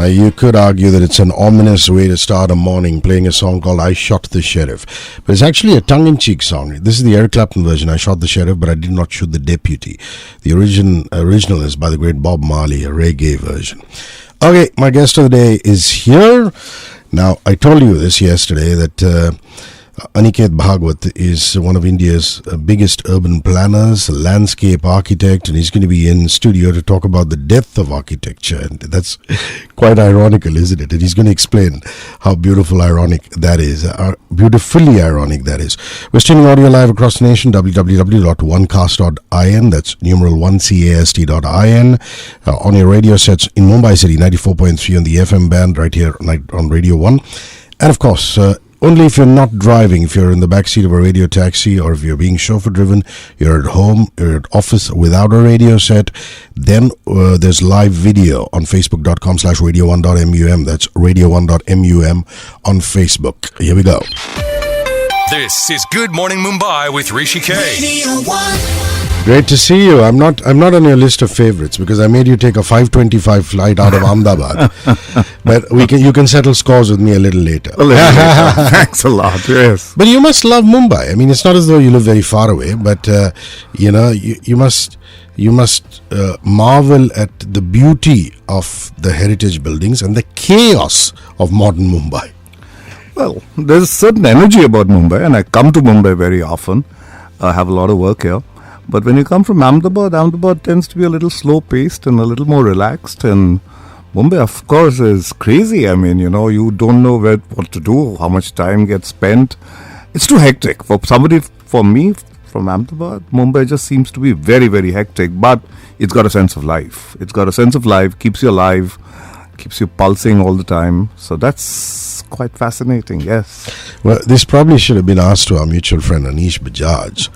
Now, you could argue that it's an ominous way to start a morning, playing a song called I Shot the Sheriff. But it's actually a tongue-in-cheek song. This is the Eric Clapton version, I Shot the Sheriff, but I did not shoot the deputy. The original is by the great Bob Marley, a reggae version. Okay, my guest of the day is here. Now, I told you this yesterday that Aniket Bhagwat is one of India's biggest urban planners, landscape architect, and he's going to be in studio to talk about the death of architecture. And that's quite ironical, isn't it? And he's going to explain how beautifully ironic that is. We're streaming audio live across the nation, www.onecast.in. That's numeral 1cast.in. On your radio sets in Mumbai City, 94.3 on the FM band right here on Radio 1. And of course, only if you're not driving, if you're in the backseat of a radio taxi, or if you're being chauffeur-driven, you're at home, you're at office without a radio set, then there's live video on facebook.com/radio1.mum. That's radio1.mum on Facebook. Here we go. This is Good Morning Mumbai with Rishi K. Radio 1. Great to see you. I'm not on your list of favorites because I made you take a 5:25 flight out of Ahmedabad. But you can settle scores with me a little later. Thanks a lot. Yes. But you must love Mumbai. I mean, it's not as though you live very far away, but you must marvel at the beauty of the heritage buildings and the chaos of modern Mumbai. Well, there's a certain energy about Mumbai, and I come to Mumbai very often. I have a lot of work here. But when you come from Ahmedabad tends to be a little slow-paced and a little more relaxed. And Mumbai, of course, is crazy. I mean, you don't know what to do, how much time gets spent. It's too hectic. For me, from Ahmedabad, Mumbai just seems to be very, very hectic. But it's got a sense of life. Keeps you alive, keeps you pulsing all the time. So that's quite fascinating, yes. Well, this probably should have been asked to our mutual friend Anish Bajaj.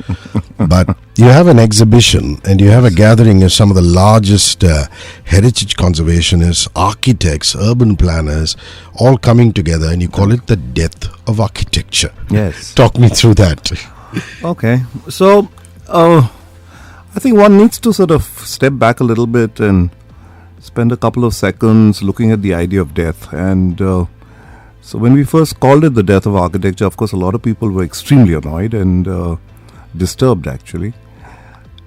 But you have an exhibition and you have a gathering of some of the largest heritage conservationists, architects, urban planners, all coming together, and you call it the death of architecture. Yes. Talk me through that. Okay. So, I think one needs to sort of step back a little bit and spend a couple of seconds looking at the idea of death. And so when we first called it the death of architecture, of course, a lot of people were extremely annoyed and disturbed, actually.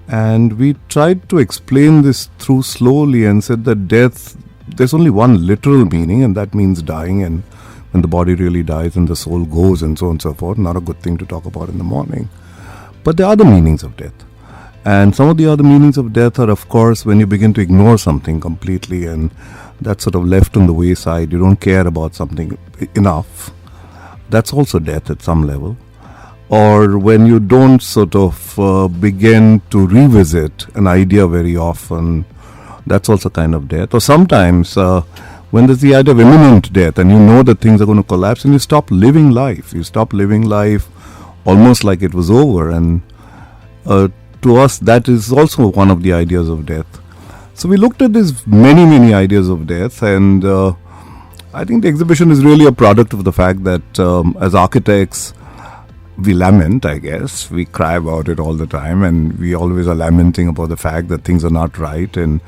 And we tried to explain this through slowly and said that death, there's only one literal meaning, and that means dying. And when the body really dies and the soul goes and so on and so forth, not a good thing to talk about in the morning. But there are other meanings of death. And some of the other meanings of death are, of course, when you begin to ignore something completely and that's sort of left on the wayside, you don't care about something enough. That's also death at some level. Or when you don't sort of begin to revisit an idea very often, that's also kind of death. Or sometimes when there's the idea of imminent death and you know that things are going to collapse and you stop living life. You stop living life almost like it was over. And to us, that is also one of the ideas of death. So we looked at these many, many ideas of death, and I think the exhibition is really a product of the fact that as architects, we lament, I guess. We cry about it all the time, and we always are lamenting about the fact that things are not right, and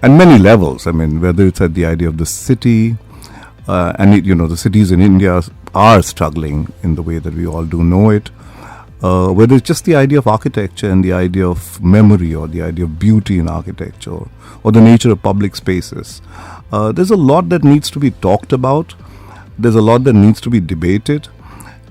many levels. I mean, whether it's at the idea of the city, the cities in India are struggling in the way that we all do know it. Whether it's just the idea of architecture and the idea of memory or the idea of beauty in architecture or the nature of public spaces. There's a lot that needs to be talked about. There's a lot that needs to be debated.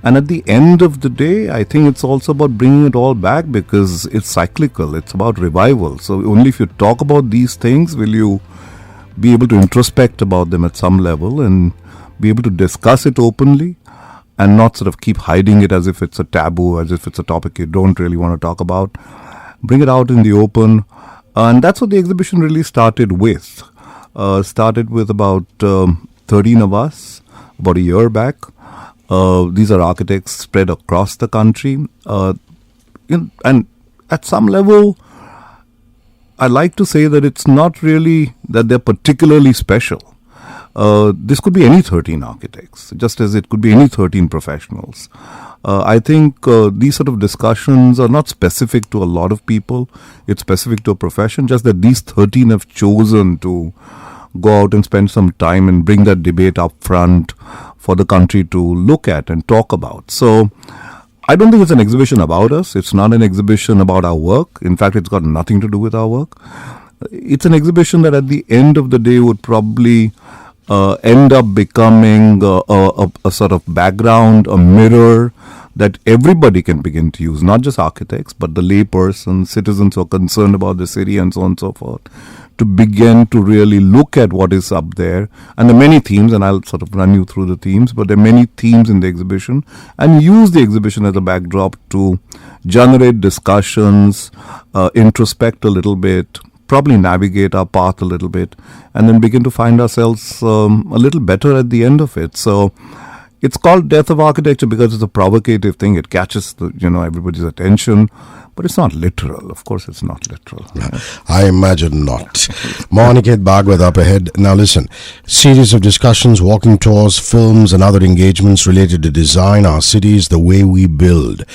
And at the end of the day, I think it's also about bringing it all back because it's cyclical. It's about revival. So only if you talk about these things will you be able to introspect about them at some level and be able to discuss it openly. And not sort of keep hiding it as if it's a taboo, as if it's a topic you don't really want to talk about. Bring it out in the open. And that's what the exhibition really started with. Started with about 13 of us, about a year back. These are architects spread across the country. And at some level, I like to say that it's not really that they're particularly special. This could be any 13 architects, just as it could be any 13 professionals. I think these sort of discussions are not specific to a lot of people. It's specific to a profession, just that these 13 have chosen to go out and spend some time and bring that debate up front for the country to look at and talk about. So I don't think it's an exhibition about us. It's not an exhibition about our work. In fact, it's got nothing to do with our work. It's an exhibition that at the end of the day would probably end up becoming a sort of background, a mirror that everybody can begin to use, not just architects, but the lay person, citizens who are concerned about the city and so on and so forth, to begin to really look at what is up there. And there are many themes, and I'll sort of run you through the themes, but there are many themes in the exhibition, and use the exhibition as a backdrop to generate discussions, introspect a little bit, probably navigate our path a little bit, and then begin to find ourselves a little better at the end of it. So it's called Death of Architecture because it's a provocative thing. It catches everybody's attention, but it's not literal. Of course, it's not literal. I imagine not. More Aniket Bhagwat up ahead. Now listen, series of discussions, walking tours, films and other engagements related to design, our cities, the way we build.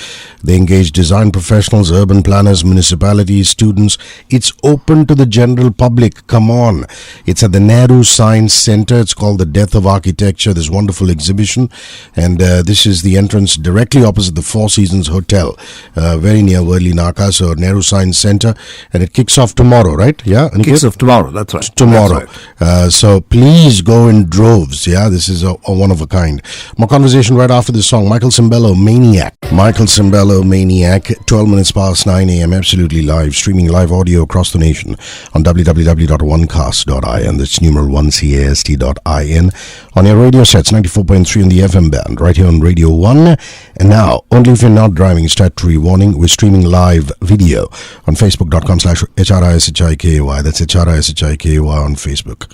They engage design professionals, urban planners, municipalities, students. It's open to the general public. Come on. It's at the Nehru Science Center. It's called The Death of Architecture. This wonderful exhibition. And this is the entrance directly opposite the Four Seasons Hotel, very near Worli Naka, so Nehru Science Center. And it kicks off tomorrow, right? Yeah? It kicks off tomorrow, that's right. Tomorrow. That's right. So please go in droves. Yeah, this is a one of a kind. More conversation right after this song. Michael Cimbello, Maniac. Michael Cimbello, Maniac, 12 minutes past 9 a.m. Absolutely live, streaming live audio across the nation on www.onecast.in. That's numeral 1cast.in. On your radio sets, 94.3 on the FM band, right here on Radio 1. And now, only if you're not driving, statutory warning, we're streaming live video on facebook.com/HRISHIKAY. That's HRISHIKAY on Facebook.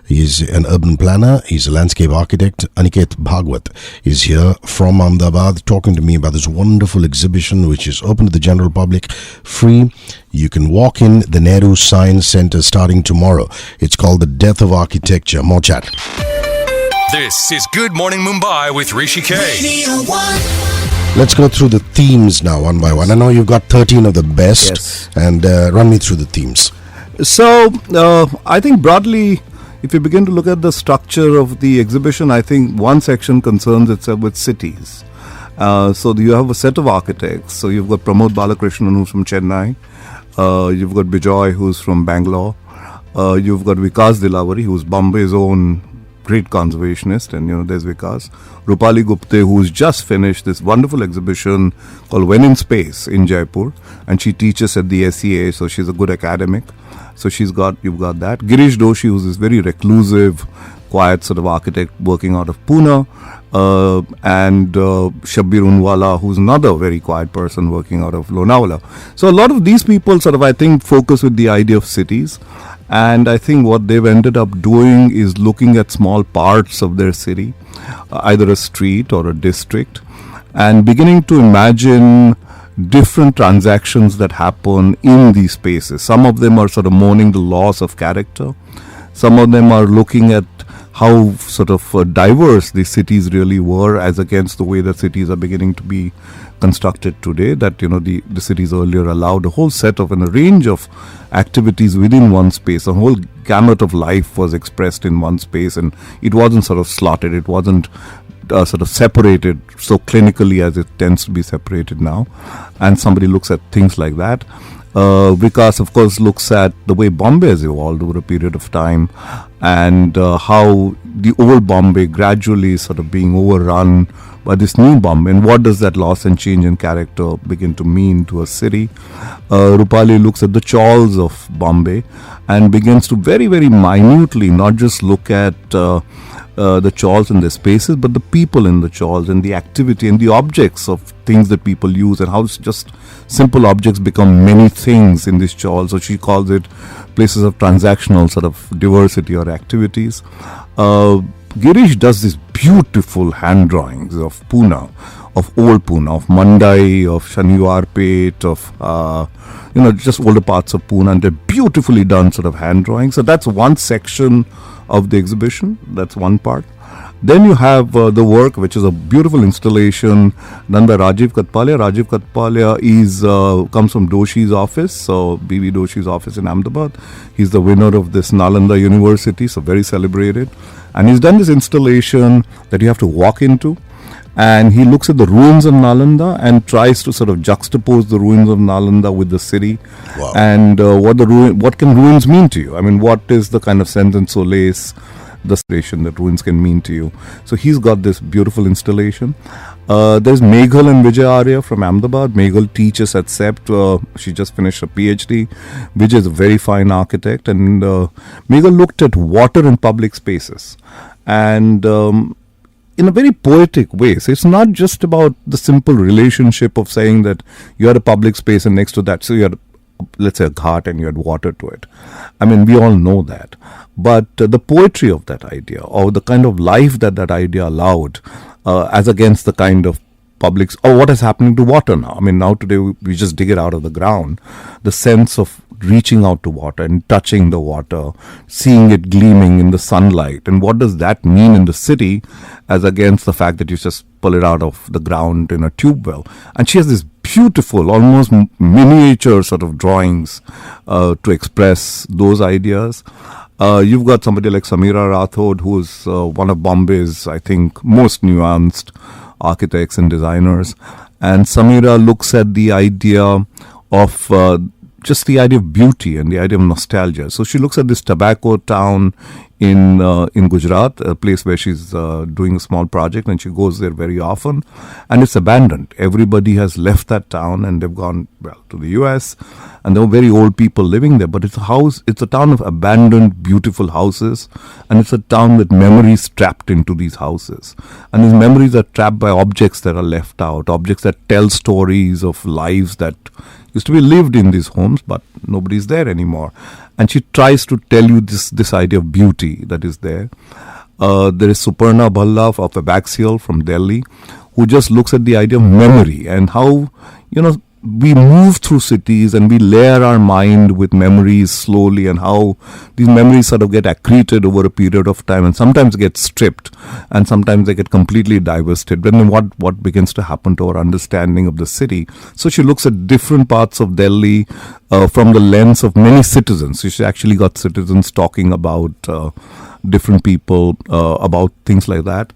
He's an urban planner. He's a landscape architect. Aniket Bhagwat is here from Ahmedabad talking to me about this wonderful exhibition which is open to the general public, free. You can walk in the Nehru Science Center starting tomorrow. It's called The Death of Architecture. More chat. This is Good Morning Mumbai with Rishi K. Let's go through the themes now one by one. I know you've got 13 of the best. Yes. And run me through the themes. So, I think broadly, if you begin to look at the structure of the exhibition, I think one section concerns itself with cities. So you have a set of architects. So you've got Pramod Balakrishnan, who's from Chennai. You've got Bijoy, who's from Bangalore. You've got Vikas Dilawari, who's Bombay's own great conservationist, and there's Vikas. Rupali Gupte, who's just finished this wonderful exhibition called When in Space in Jaipur, and she teaches at the SEA, so she's a good academic. So you've got that. Girish Doshi, who's this very reclusive, quiet sort of architect working out of Pune, and Shabbir Unwala, who's another very quiet person working out of Lonavala. So a lot of these people I think focus with the idea of cities. And I think what they've ended up doing is looking at small parts of their city, either a street or a district, and beginning to imagine different transactions that happen in these spaces. Some of them are sort of mourning the loss of character. Some of them are looking at how diverse these cities really were as against the way that cities are beginning to be constructed today, that the cities earlier allowed a whole set of and a range of activities within one space. A whole gamut of life was expressed in one space, and it wasn't slotted, it wasn't separated so clinically as it tends to be separated now. And somebody looks at things like that. Vikas, of course, looks at the way Bombay has evolved over a period of time, and how the old Bombay gradually being overrun by this new Bombay, and what does that loss and change in character begin to mean to a city. Rupali looks at the chawls of Bombay and begins to very, very minutely not just look at the chawls and the spaces, but the people in the chawls and the activity and the objects of things that people use, and how just simple objects become many things in this chawl. So she calls it places of transactional diversity or activities. Girish does these beautiful hand drawings of Pune, of old Pune, of Mandai, of Shaniwarpet, of just older parts of Pune, and they're beautifully done hand drawings. So that's one section of the exhibition. That's one part. Then you have The Work, which is a beautiful installation done by Rajiv Katpalia. Rajiv Katpalia comes from Doshi's office, so B.V. Doshi's office in Ahmedabad. He's the winner of this Nalanda University, so very celebrated. And he's done this installation that you have to walk into. And he looks at the ruins of Nalanda and tries to sort of juxtapose the ruins of Nalanda with the city. Wow. And what can ruins mean to you? I mean, what is the kind of sense and solace, the station that ruins can mean to you? So he's got this beautiful installation. There's Meghal and Vijay Arya from Ahmedabad. Meghal teaches at CEPT. She just finished her PhD. Vijay is a very fine architect. And Meghal looked at water in public spaces. And in a very poetic way. So it's not just about the simple relationship of saying that you had a public space and next to that, so you had, let's say, a ghat and you had water to it. I mean, we all know that. But the poetry of that idea, or the kind of life that idea allowed, as against the kind of publics, or what is happening to water now. I mean, now today we just dig it out of the ground. The sense of reaching out to water and touching the water, seeing it gleaming in the sunlight, and what does that mean in the city as against the fact that you just pull it out of the ground in a tube well. And she has this beautiful, almost miniature sort of drawings to express those ideas. You've got somebody like Samira Rathod, who is one of Bombay's, I think, most nuanced architects and designers. And Samira looks at the idea of just the idea of beauty and the idea of nostalgia. So she looks at this tobacco town in Gujarat, a place where she's doing a small project, and she goes there very often, and it's abandoned. Everybody has left that town and they've gone, well, to the US, and there are very old people living there. But it's a town of abandoned, beautiful houses, and it's a town with memories trapped into these houses. And these memories are trapped by objects that are left out, objects that tell stories of lives that used to be lived in these homes, but nobody's there anymore. And she tries to tell you this idea of beauty that is there. There is Suparna Bhalla of Abaxial from Delhi, who just looks at the idea of memory and how, we move through cities and we layer our mind with memories slowly, and how these memories sort of get accreted over a period of time and sometimes get stripped and sometimes they get completely divested. Then what begins to happen to our understanding of the city? So she looks at different parts of Delhi from the lens of many citizens. So she actually got citizens talking about different people, about things like that.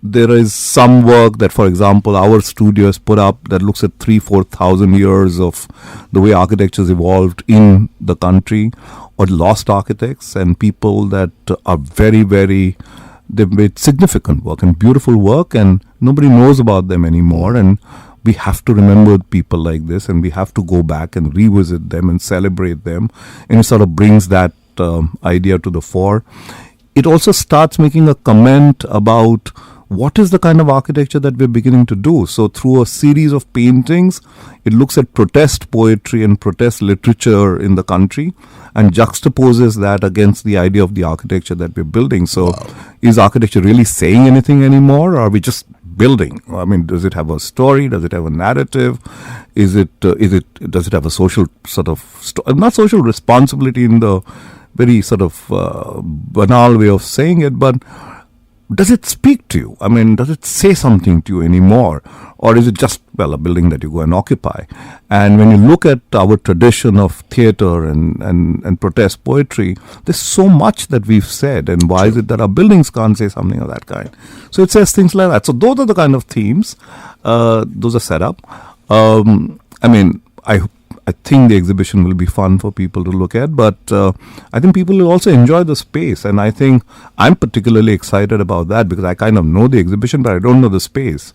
There is some work that, for example, our studio has put up that looks at 3,000-4,000 years of the way architecture has evolved in the country, or lost architects and people that are very, very, they've made significant work and beautiful work, and nobody knows about them anymore. And we have to remember people like this, and we have to go back and revisit them and celebrate them. And it sort of brings that idea to the fore. It also starts making a comment about what is the kind of architecture that we're beginning to do. So through a series of paintings, it looks at protest poetry and protest literature in the country and juxtaposes that against the idea of the architecture that we're building. So Is architecture really saying anything anymore, or are we just building? I mean, does it have a story? Does it have a narrative? Does it have a social sort of, not social responsibility in the very sort of banal way of saying it, but does it speak to you? I mean, does it say something to you anymore? Or is it just, a building that you go and occupy? And when you look at our tradition of theater and protest poetry, there's so much that we've said. And why is it that our buildings can't say something of that kind? So it says things like that. So those are the kind of themes. Those are set up. I think the exhibition will be fun for people to look at, but I think people will also enjoy the space. And I think I'm particularly excited about that because I kind of know the exhibition, but I don't know the space.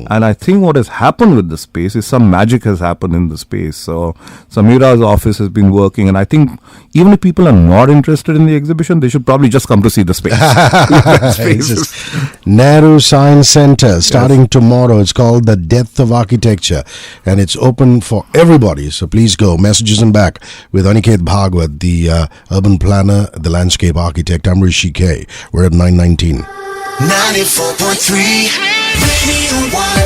And I think what has happened with the space is some magic has happened in the space. So Samira's office has been working, and I think even if people are not interested in the exhibition, they should probably just come to see the space. Nehru Science Center, starting tomorrow. It's called The Death of Architecture, and it's open for everybody. So please go. Messages and back with Aniket Bhagwat, the urban planner, the landscape architect. I'm Rishi K. We're at 9:19. 94.3 Radio 1.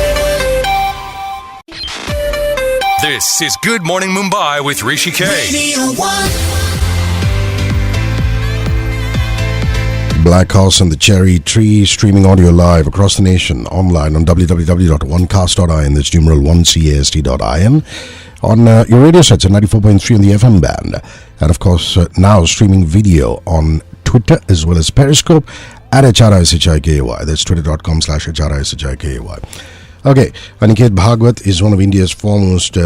This is Good Morning Mumbai with Rishi K. Radio 1. Black Horse and the Cherry Tree, streaming audio live across the nation, online on www.onecast.in, that's numeral 1cast.in, on your radio sets at 94.3 on the FM band, and of course now streaming video on Twitter as well as Periscope at HRISHIKAY, that's twitter.com/HRISHIKAY. Okay, Aniket Bhagwat is one of India's foremost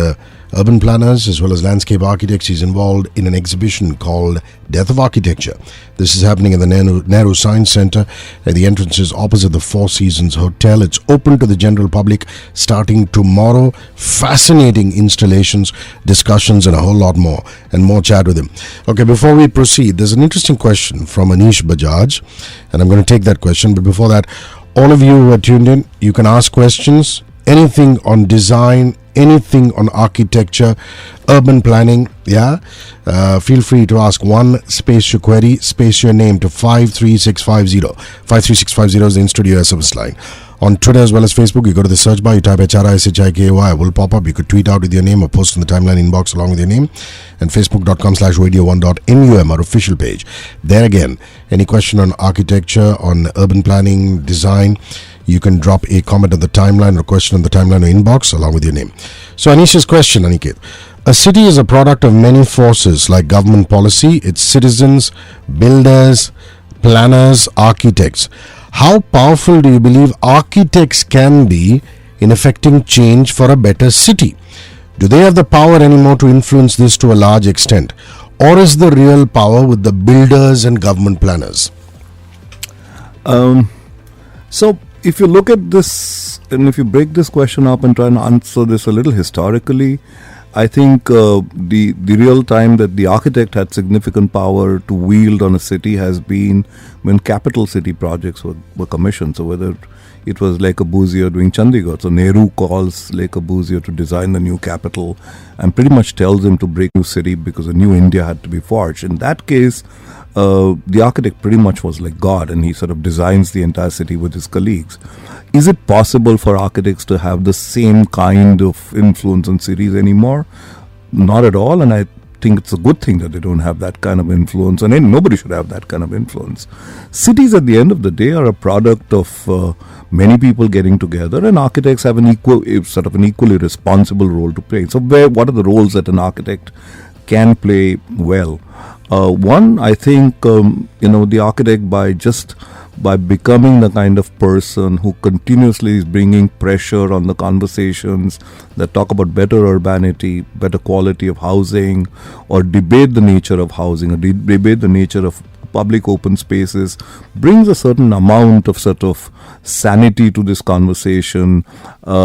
urban planners as well as landscape architects. He's involved in an exhibition called Death of Architecture. This is happening at the Nehru Science Center. The entrance is opposite the Four Seasons Hotel. It's open to the general public starting tomorrow. Fascinating installations, discussions, and a whole lot more. And more chat with him. Okay, before we proceed, there's an interesting question from Anish Bajaj, and I'm going to take that question. But before that, all of you who are tuned in, you can ask questions, anything on design, anything on architecture, urban planning, feel free to ask. One, space your query, space your name to 53650. 53650 is the in-studio SMS line. On Twitter as well as Facebook, you go to the search bar, you type HRISHIKAY, it will pop up. You could tweet out with your name or post in the timeline inbox along with your name. And facebook.com/radio1.mum, our official page. There again, any question on architecture, on urban planning, design, you can drop a comment on the timeline or question on the timeline or inbox along with your name. So Anisha's question, Aniket. A city is a product of many forces like government policy, its citizens, builders, planners, architects. How powerful do you believe architects can be in effecting change for a better city? Do they have the power anymore to influence this to a large extent? Or is the real power with the builders and government planners? So if you look at this and if you break this question up and try and answer this a little historically, I think the real time that the architect had significant power to wield on a city has been when capital city projects were commissioned. So whether it was Le Corbusier doing Chandigarh, so Nehru calls Le Corbusier to design the new capital and pretty much tells him to break new city because a new India had to be forged. In that case, the architect pretty much was like God, and he sort of designs the entire city with his colleagues. Is it possible for architects to have the same kind of influence on cities anymore? Not at all, and I think it's a good thing that they don't have that kind of influence, and nobody should have that kind of influence. Cities at the end of the day are a product of many people getting together, and architects have an equally responsible role to play. So what are the roles that an architect can play well? One, I think, the architect by becoming the kind of person who continuously is bringing pressure on the conversations that talk about better urbanity, better quality of housing, or debate the nature of housing, or debate the nature of public open spaces, brings a certain amount of sort of sanity to this conversation,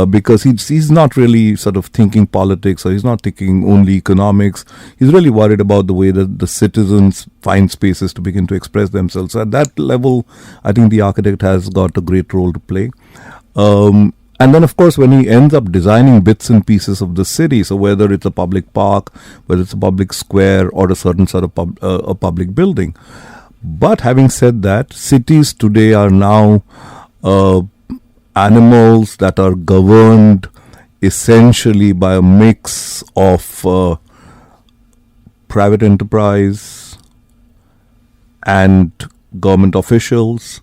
because he's not really sort of thinking politics, or he's not thinking only economics. He's really worried about the way that the citizens find spaces to begin to express themselves. So at that level, I think the architect has got a great role to play. And then, of course, when he ends up designing bits and pieces of the city, so whether it's a public park, whether it's a public square, or a certain sort of a public building. But having said that, cities today are now animals that are governed essentially by a mix of private enterprise and government officials.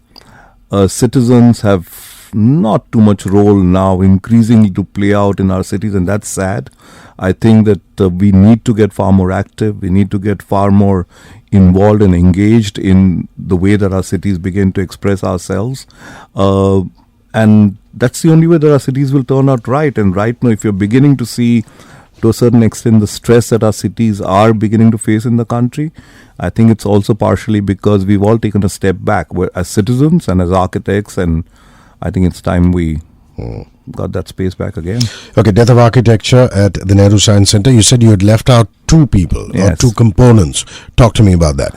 Citizens have not too much role now increasingly to play out in our cities, and that's sad. I think that we need to get far more active. We need to get far more involved and engaged in the way that our cities begin to express ourselves. And that's the only way that our cities will turn out right. And right now, if you're beginning to see, to a certain extent, the stress that our cities are beginning to face in the country, I think it's also partially because we've all taken a step back as citizens and as architects, and I think it's time we got that space back again. Okay, Death of Architecture at the Nehru Science Center. You said you had left out two people, or two components. Talk to me about that.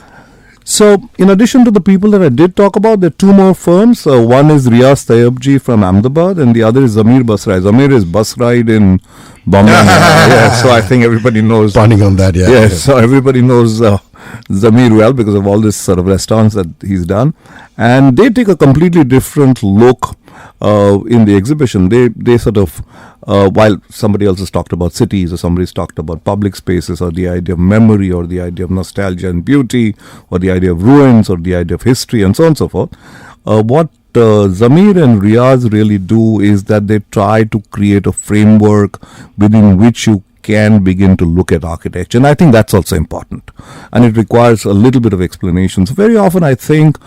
So, in addition to the people that I did talk about, there are two more firms. One is Riaz Tayyabji from Ahmedabad, and the other is Zamir Basrai. Zamir is bus ride in Bombay. So I think everybody knows. Punning on that, Yes, so everybody knows Zamir well because of all this sort of restaurants that he's done, and they take a completely different look in the exhibition. They sort of while somebody else has talked about cities, or somebody's talked about public spaces, or the idea of memory, or the idea of nostalgia and beauty, or the idea of ruins, or the idea of history, and so on and so forth. What Zamir and Riaz really do is that they try to create a framework within which you can begin to look at architecture, and I think that's also important, and it requires a little bit of explanation. So very often I think,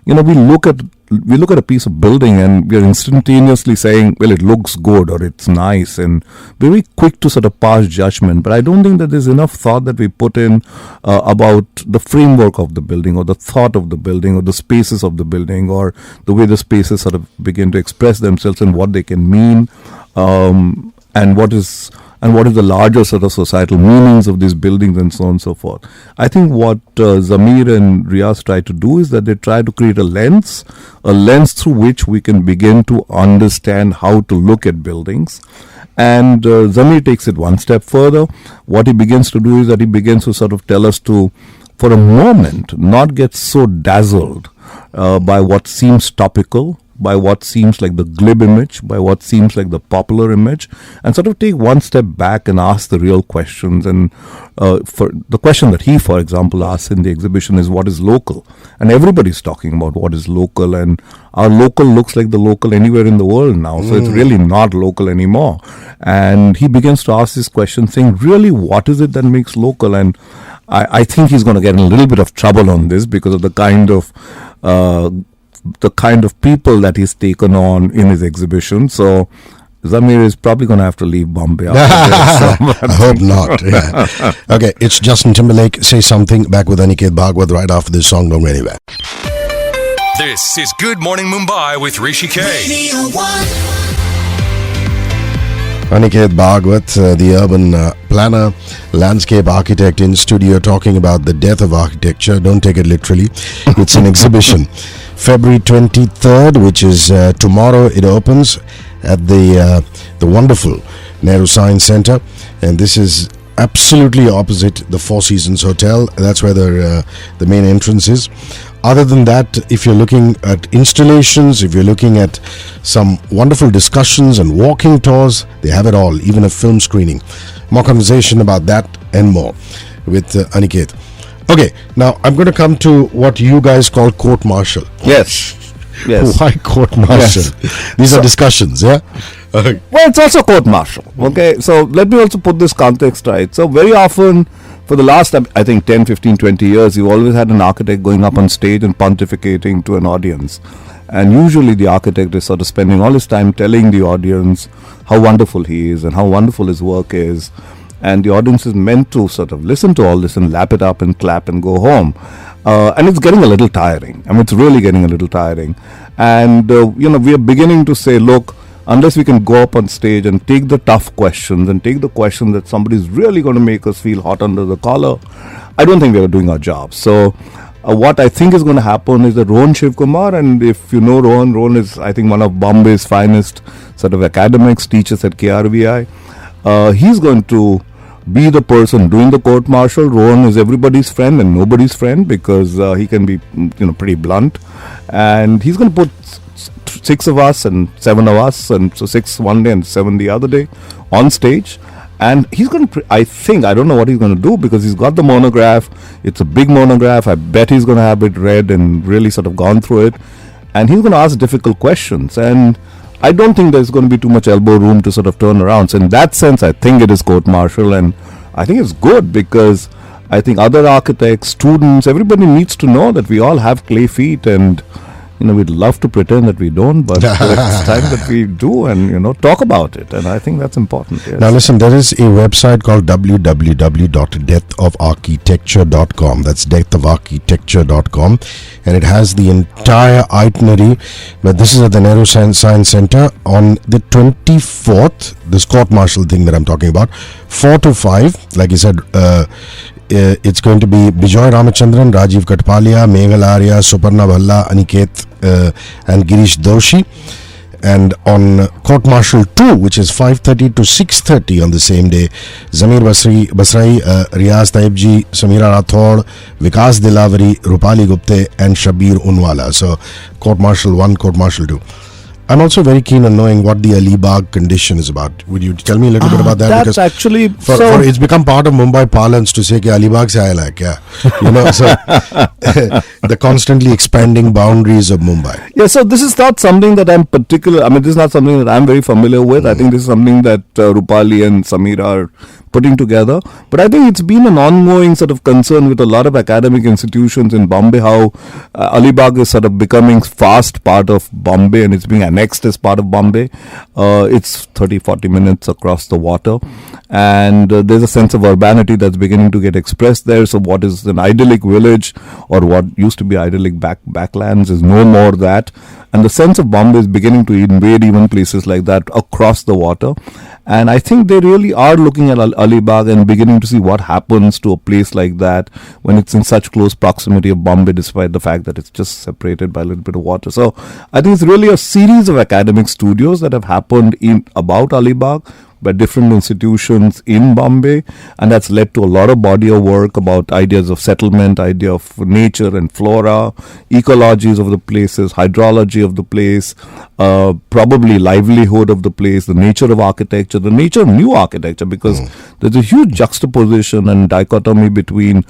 we look at a piece of building and we're instantaneously saying, well, it looks good or it's nice, and very quick to sort of pass judgment. But I don't think that there's enough thought that we put in about the framework of the building, or the thought of the building, or the spaces of the building, or the way the spaces sort of begin to express themselves and what they can mean, and what is the larger sort of societal meanings of these buildings, and so on and so forth. I think what Zamir and Riaz try to do is that they try to create a lens through which we can begin to understand how to look at buildings. And Zamir takes it one step further. What he begins to do is that he begins to sort of tell us to, for a moment, not get so dazzled by what seems topical, by what seems like the glib image, by what seems like the popular image, and sort of take one step back and ask the real questions. And for the question that he, for example, asks in the exhibition is, what is local? And everybody's talking about what is local, and our local looks like the local anywhere in the world now, so it's really not local anymore. And he begins to ask this question, saying, really, what is it that makes local? And I think he's going to get in a little bit of trouble on this because of the kind of people that he's taken on in his exhibition. So Zamir is probably going to have to leave Bombay after this. I hope not. Yeah. Okay, it's Justin Timberlake. Say Something. Back with Aniket Bhagwat right after this song. Don't go anywhere. This is Good Morning Mumbai with Rishi K. Radio 1. Aniket Bhagwat, the urban planner, landscape architect in studio, talking about the death of architecture. Don't take it literally. It's an exhibition. February 23rd, which is tomorrow, it opens at the wonderful Nehru Science Center, and this is absolutely opposite the Four Seasons Hotel. That's where the main entrance is. Other than that, if you're looking at installations, if you're looking at some wonderful discussions and walking tours, they have it all, even a film screening. More conversation about that and more with Aniket. Okay, now I'm going to come to what you guys call court-martial. Yes. Why court-martial? Yes. These are discussions, yeah? Well, it's also court-martial. Okay, so let me also put this context right. So very often, for the last, I think, 10, 15, 20 years, you've always had an architect going up on stage and pontificating to an audience. And usually the architect is sort of spending all his time telling the audience how wonderful he is and how wonderful his work is. And the audience is meant to sort of listen to all this and lap it up and clap and go home. And it's getting a little tiring. I mean, it's really getting a little tiring. And, we are beginning to say, look, unless we can go up on stage and take the tough questions and take the questions that somebody's really going to make us feel hot under the collar, I don't think we are doing our job. So what I think is going to happen is that Rohan Shivkumar, and if you know Rohan is, I think, one of Bombay's finest sort of academics, teachers at KRVI. He's going to be the person doing the court-martial. Rohan is everybody's friend and nobody's friend because he can be, pretty blunt. And he's going to put 6 of us and 7 of us, and so 6 one day and 7 the other day on stage. And he's going to, I don't know what he's going to do because he's got the monograph. It's a big monograph. I bet he's going to have it read and really sort of gone through it. And he's going to ask difficult questions. And I don't think there's going to be too much elbow room to sort of turn around. So in that sense, I think it is court-martial, and I think it's good because I think other architects, students, everybody needs to know that we all have clay feet, and we'd love to pretend that we don't, but it's time that we do and, talk about it. And I think that's important. Yes. Now listen, there is a website called www.deathofarchitecture.com. That's deathofarchitecture.com. And it has the entire itinerary. But this is at the Nehru Science Center on the 24th, this court-martial thing that I'm talking about, 4 to 5, like you said, it's going to be Bijoy Ramachandran, Rajiv Katpalia, Meghal Arya, Suparna Bhalla, Aniket and Girish Doshi. And on Court Martial 2, which is 5:30 to 6:30 on the same day, Zamir Basrai, Riaz Taibji, Samira Rathod, Vikas Dilavari, Rupali Gupte, and Shabir Unwala. So Court Martial 1, Court Martial 2. I'm also very keen on knowing what the Alibag condition is about. Would you tell me a little bit about that? That's actually for it's become part of Mumbai parlance to say कि Alibag se aaya like, yeah. You know, so the constantly expanding boundaries of Mumbai. Yeah, so this is not something that I'm this is not something that I'm very familiar with. I think this is something that Rupali and Samira are putting together. But I think it's been an ongoing sort of concern with a lot of academic institutions in Bombay, how Alibag is sort of becoming fast part of Bombay and it's being annexed as part of Bombay. It's 30-40 minutes across the water. And there's a sense of urbanity that's beginning to get expressed there. So what is an idyllic village or what used to be idyllic backlands is no more that. And the sense of Bombay is beginning to invade even places like that across the water. And I think they really are looking at Alibag and beginning to see what happens to a place like that when it's in such close proximity of Bombay, despite the fact that it's just separated by a little bit of water. So I think it's really a series of academic studios that have happened about Alibag by different institutions in Bombay, and that's led to a lot of body of work about ideas of settlement, idea of nature and flora, ecologies of the places, hydrology of the place, probably livelihood of the place, the nature of architecture, the nature of new architecture, because there's a huge juxtaposition and dichotomy between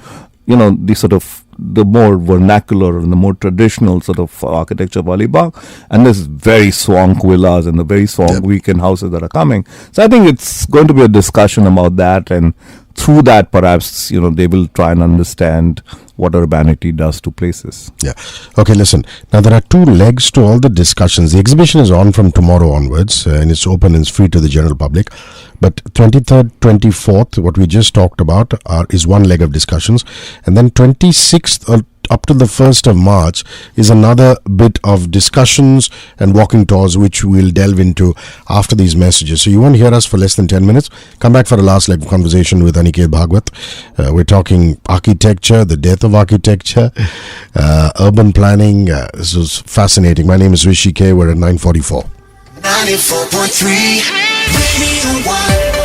the sort of the more vernacular and the more traditional sort of architecture of Alibag, and there's very swank villas and the very swank weekend houses that are coming. So I think it's going to be a discussion about that, and through that perhaps they will try and understand what urbanity does to places. Yeah. Okay, listen. Now there are two legs to all the discussions. The exhibition is on from tomorrow onwards and it's open and it's free to the general public. But 23rd, 24th, what we just talked about is one leg of discussions. And then 26th up to the 1st of March is another bit of discussions and walking tours, which we'll delve into after these messages. So you won't hear us for less than 10 minutes. Come back for a last leg of conversation with Aniket Bhagwat. We're talking architecture, the death of architecture, urban planning. This is fascinating. My name is Rishi K. We're at 9:44. 94.3 Radio 1.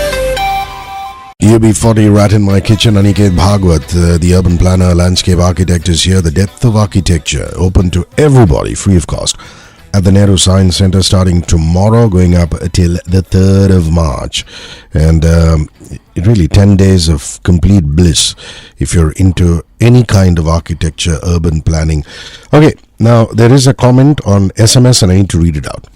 UB40 right in my kitchen. Aniket Bhagwat, the urban planner, landscape architect, is here. The Depth of Architecture, open to everybody, free of cost, at the Nehru Science Center starting tomorrow, going up till the 3rd of March. And it really 10 days of complete bliss if you're into any kind of architecture, urban planning. Okay, now there is a comment on SMS and I need to read it out.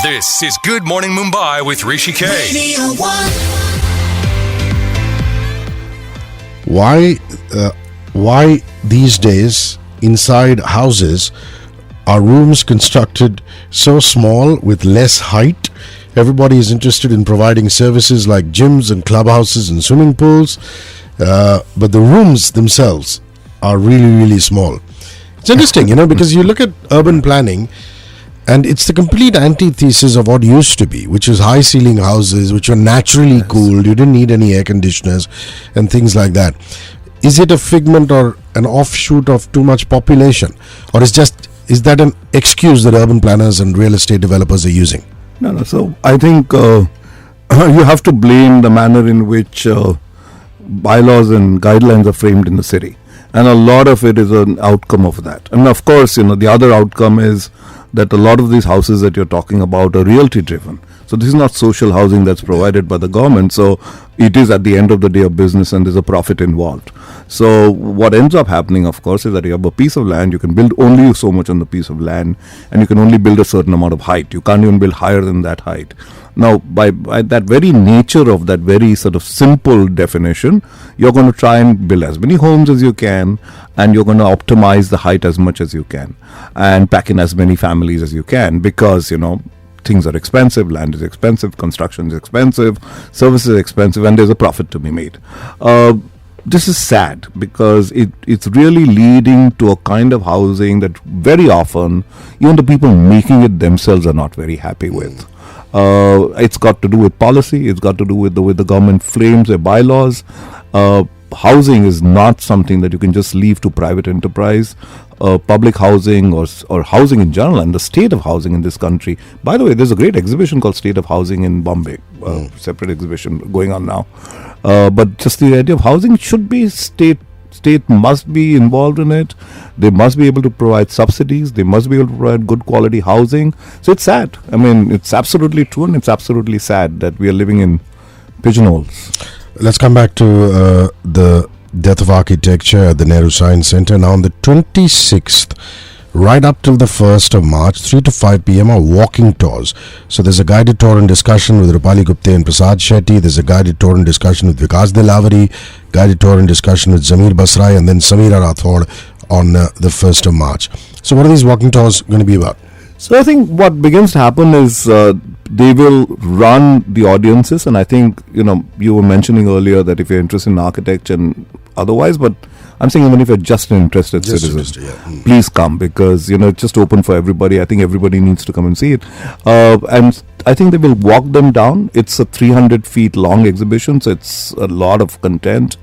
This is Good Morning Mumbai with Rishi K. Radio 1. Why these days inside houses are rooms constructed so small with less height? Everybody is interested in providing services like gyms and clubhouses and swimming pools, but the rooms themselves are really, really small. It's interesting, because you look at urban planning and it's the complete antithesis of what used to be, which is high ceiling houses, which are naturally cooled. You didn't need any air conditioners and things like that. Is it a figment or an offshoot of too much population? Or is that an excuse that urban planners and real estate developers are using? No. So I think you have to blame the manner in which bylaws and guidelines are framed in the city. And a lot of it is an outcome of that. And of course, the other outcome is that a lot of these houses that you're talking about are realty driven. So this is not social housing that's provided by the government. So it is at the end of the day a business and there's a profit involved. So what ends up happening, of course, is that you have a piece of land. You can build only so much on the piece of land and you can only build a certain amount of height. You can't even build higher than that height. Now, by that very nature of that very sort of simple definition, you're going to try and build as many homes as you can, and you're going to optimize the height as much as you can, and pack in as many families as you can, because, things are expensive, land is expensive, construction is expensive, services are expensive, and there's a profit to be made. This is sad because it's really leading to a kind of housing that very often even the people making it themselves are not very happy with. It's got to do with policy. It's got to do with the way the government frames their bylaws. housing is not something that you can just leave to private enterprise. Public housing or housing in general, and the state of housing in this country. By the way, there's a great exhibition called State of Housing in Bombay, separate exhibition going on now. But just the idea of housing should be state must be involved in it. They must be able to provide subsidies. They must be able to provide good quality housing. So it's sad. I mean, it's absolutely true, and it's absolutely sad that we are living in pigeonholes. Let's come back to the death of architecture at the Nehru Science Center. Now on the 26th, right up till the 1st of March, 3 to 5 p.m. are walking tours. So there's a guided tour and discussion with Rupali Gupte and Prasad Shetty. There's a guided tour and discussion with Vikas Dilavari, guided tour and discussion with Zamir Basrai, and then Samira Rathod on the 1st of March. So what are these walking tours going to be about? So I think what begins to happen is they will run the audiences, and I think, you were mentioning earlier that if you're interested in architecture and otherwise, but I'm saying even if you're just an interested citizen, please come, because it's just open for everybody. I think everybody needs to come and see it. And I think they will walk them down. It's a 300 feet long exhibition, so it's a lot of content,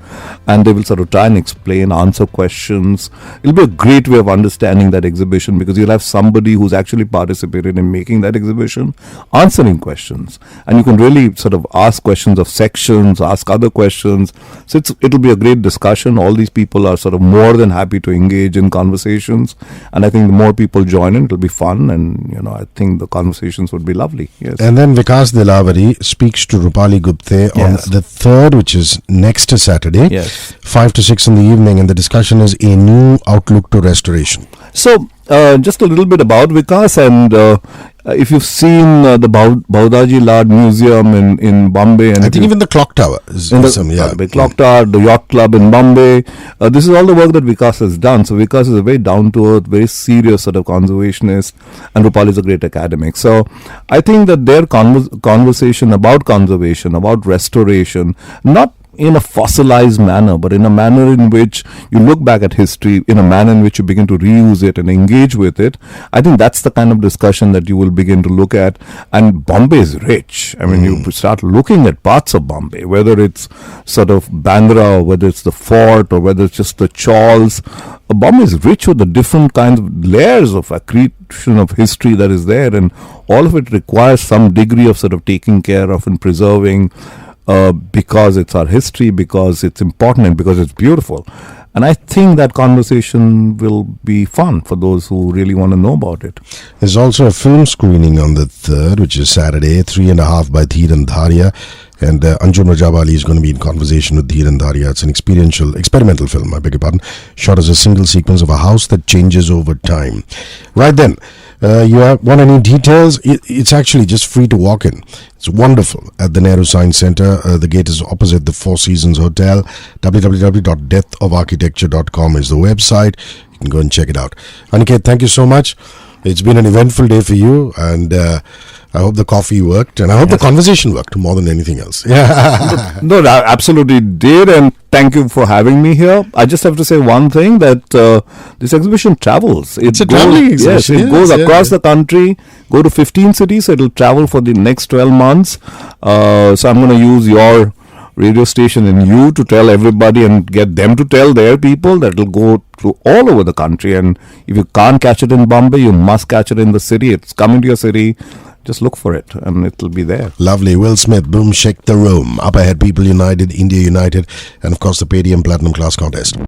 and they will sort of try and explain, answer questions. It'll be a great way of understanding that exhibition, because you'll have somebody who's actually participated in making that exhibition answering questions, and you can really sort of ask questions of sections, ask other questions. So it'll be a great discussion. All these people are sort of more than happy to engage in conversations, and I think the more people join in, it'll be fun, and I think the conversations would be lovely. Yes. And then Vikas Dilavari speaks to Rupali Gupte on the 3rd, which is next Saturday, 5 to 6 in the evening, and the discussion is a new outlook to restoration. So just a little bit about Vikas, and if you've seen the Baudaji Lad Museum in Bombay, and I think even the clock tower is awesome. The clock tower, the yacht club in Bombay, this is all the work that Vikas has done. So Vikas is a very down-to-earth, very serious sort of conservationist, and Rupali is a great academic. So I think that their conversation about conservation, about restoration, not in a fossilized manner, but in a manner in which you look back at history, in a manner in which you begin to reuse it and engage with it. I think that's the kind of discussion that you will begin to look at. And Bombay is rich. I mean, you start looking at parts of Bombay, whether it's sort of Bandra, or whether it's the fort, or whether it's just the chawls. Bombay is rich with the different kinds of layers of accretion of history that is there, and all of it requires some degree of sort of taking care of and preserving, because it's our history, because it's important, and because it's beautiful. And I think that conversation will be fun for those who really want to know about it. There's also a film screening on the 3rd, which is Saturday, 3.5 by Dhiren Dharia. And Anjum Rajawali is going to be in conversation with Dhiren Dharia. It's an experimental film, I beg your pardon, shot as a single sequence of a house that changes over time. Right then, you want any details? It's actually just free to walk in. It's wonderful at the Nehru Science Center. The gate is opposite the Four Seasons Hotel. www.deathofarchitecture.com is the website. You can go and check it out. Aniket, thank you so much. It's been an eventful day for you, and I hope the coffee worked, and I hope the conversation worked more than anything else. No, I absolutely did, and thank you for having me here. I just have to say one thing, that this exhibition travels. It's a traveling exhibition. Yes, it goes across the country, go to 15 cities, so it will travel for the next 12 months. So I'm going to use your radio station and you to tell everybody and get them to tell their people. That will go to all over the country, and if you can't catch it in Bombay, you must catch it in the city. It's coming to your city. Just look for it, and it'll be there. Lovely. Will Smith, Boom Shake the Room. Up ahead, People United, India United, and of course the Paytm Platinum Class Contest.